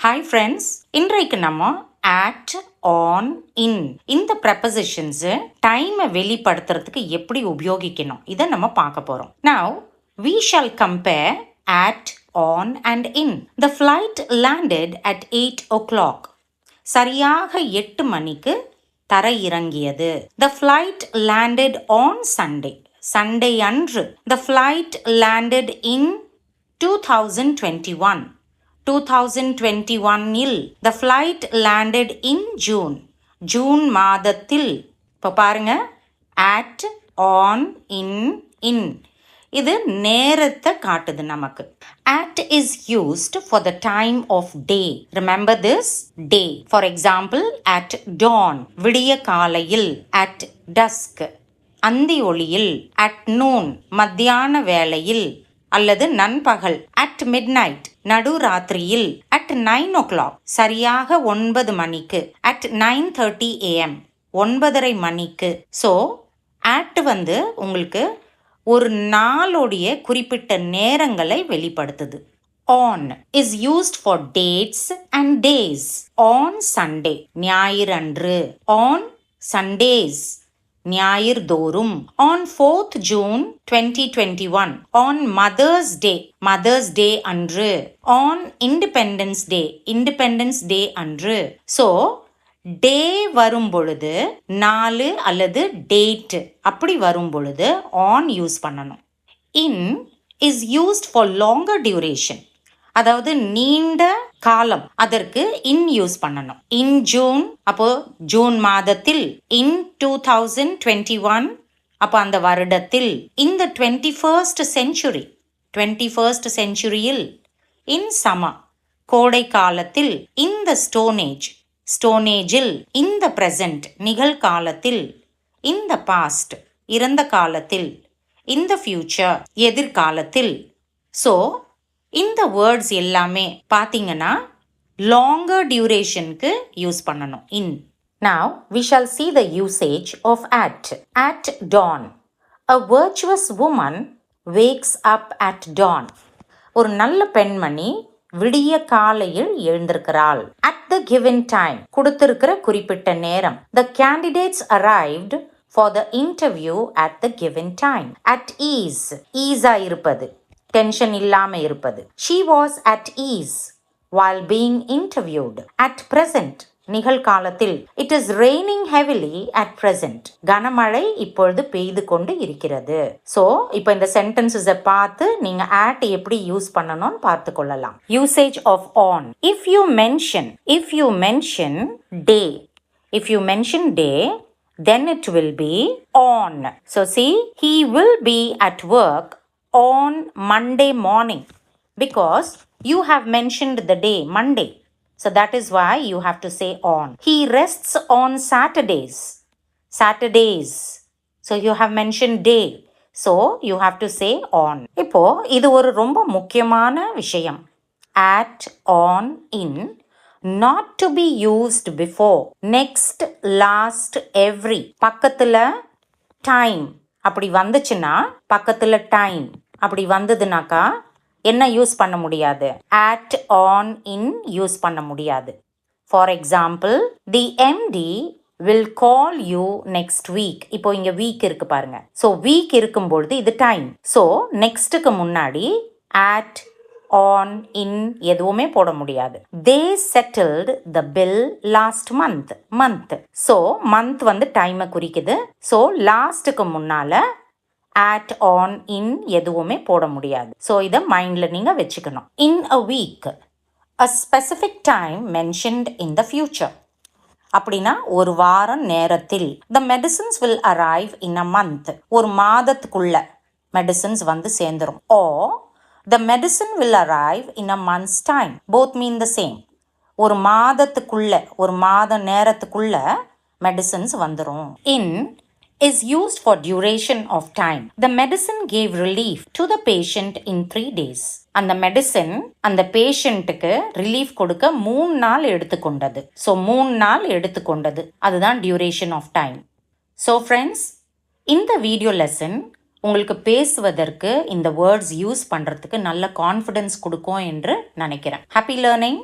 Hi friends, இன்றைக்கு நம்ம add, on, இன் இந்த ப்ரெப்பசிஷன்ஸு டைமை வெளிப்படுத்துறதுக்கு எப்படி உபயோகிக்கணும் இதை நம்ம பார்க்க போகிறோம். Now we shall compare at, on and in. The flight landed at 8 o'clock. சரியாக 8 மணிக்கு தரை இறங்கியது. The flight landed on Sunday. Sunday அன்று. The flight landed in 2021. 2021இல் the flight landed in June. June மாதத்தில். இப்போ பாருங்க, at, on, in. இது நேரத்தை காட்டுது நமக்கு. At is used for the time of day. Remember this? Day. For example, at dawn. விடிய காலையில். At dusk. அந்தி ஒளியில். At noon. மத்தியான வேளையில் அல்லது நண்பகல். At midnight. நடுராத்திரியில். At 9 o'clock. சரியாக 9 மணிக்கு. At 9:30 AM. 9:30 மணிக்கு. ஸோ at வந்து உங்களுக்கு ஒரு நாளுடைய குறிப்பிட்ட நேரங்களை வெளிப்படுத்துது. On is used for dates and days. On Sunday. ஞாயிறன்று. On Sundays. ஞாயிறு தோறும். On 4th June 2021. On Mother's Day. Mother's Day அன்று. On Independence Day. Independence Day அன்று. ஸோ டே வரும் பொழுது, நாலு அல்லது டேட் அப்படி வரும் பொழுது ஆன் யூஸ் பண்ணணும். In is used for longer duration. அதாவது நீண்ட காலம், அதற்கு இன் யூஸ் பண்ணணும். இன் ஜூன், அப்போ ஜூன் மாதத்தில். இன் 2021, அப்போ அந்த வருடத்தில். இந்த 21st century, 21st centuryயில். இன் சம்மர், கோடை காலத்தில். இந்த ஸ்டோனேஜ், ஸ்டோனேஜில். இந்த ப்ரெசன்ட், நிகழ்காலத்தில். இந்த பாஸ்ட், இறந்த காலத்தில். இந்த ஃபியூச்சர், எதிர்காலத்தில். ஸோ இந்த வேர்ட்ஸ் எல்லாமே பார்த்தீங்கன்னா லாங்கர் டியூரேஷனுக்கு யூஸ் பண்ணணும். இன். Now we shall see the usage of at. At dawn. A virtuous woman wakes up at dawn. ஒரு நல்ல பெண்மணி விடிய காலையில் எழுந்திருக்கிறாள். At the given time. கொடுத்திருக்கிற குறிப்பிட்ட நேரம். The candidates arrived for the interview at the given time. At ease. Ease-ஆ இருப்பது, tension இல்லாம இருப்பது. She was at ease while being interviewed. At present. நிகழ்காலத்தில். It is raining heavily at present. கனமழை இப்பொழுது பெய்து கொண்டு இருக்கிறது. ஸோ இப்போ இந்த சென்டென்சஸை பார்த்து நீங்க at எப்படி யூஸ் பண்ணணும்னு பார்த்து கொள்ளலாம். Usage of on. If you mention day. If you mention day, then it will be on. So see, he will be at work on Monday morning because you have mentioned the day Monday. So that is why you have to say on. He rests on Saturdays. So you have mentioned day. So you have to say on. இப்போ இது ஒரு ரொம்ப முக்கியமான விஷயம். At, on, in. Not to be used before, next, last, every. பக்கத்துல time அப்படி வந்துச்சுன்னா, பக்கத்துல time அப்படி வந்ததுனாக்கா என்ன யூஸ் பண்ண முடியாது? at, on, in யூஸ் பண்ண முடியாது. For example, the MD will call you next week. இப்போ இங்க வீக் இருக்கு பாருங்க. ஸோ வீக் இருக்கும்பொழுது இது டைம். ஸோ நெக்ஸ்ட்டுக்கு முன்னாடி at, on, in எதுவுமே போட முடியாது. They settled the bill last month. So month வந்து டைமை குறிக்குது. ஸோ லாஸ்ட்டுக்கு முன்னால at, on, in எதுவுமே போட முடியாது. ஸோ இதை மைண்டில் நீங்கள் வச்சுக்கணும். In a week, a specific time mentioned in the future. அப்படின்னா ஒரு வாரம் நேரத்தில். The medicines will arrive in a month. ஒரு மாதத்துக்குள்ள மெடிசன்ஸ் வந்து சேர்ந்துரும். Or the medicine will arrive in a month's time. Both mean the same. ஒரு மாதத்துக்குள்ள, ஒரு மாத நேரத்துக்குள்ள மெடிசன்ஸ் வந்துடும். In is used for duration of time. The medicine gave relief to the patient in 3 days. அந்த medicine அந்த பேஷண்ட்டுக்கு relief கொடுக்க 3 நாள் எடுத்துக்கொண்டது. ஸோ 3 நாள் எடுத்துக்கொண்டது, அதுதான் duration of time. So friends, இந்த வீடியோ லெசன் உங்களுக்கு பேசுவதற்கு, இந்த வேர்ட்ஸ் யூஸ் பண்ணுறதுக்கு நல்ல கான்ஃபிடென்ஸ் கொடுக்கும் என்று நினைக்கிறேன். Happy learning.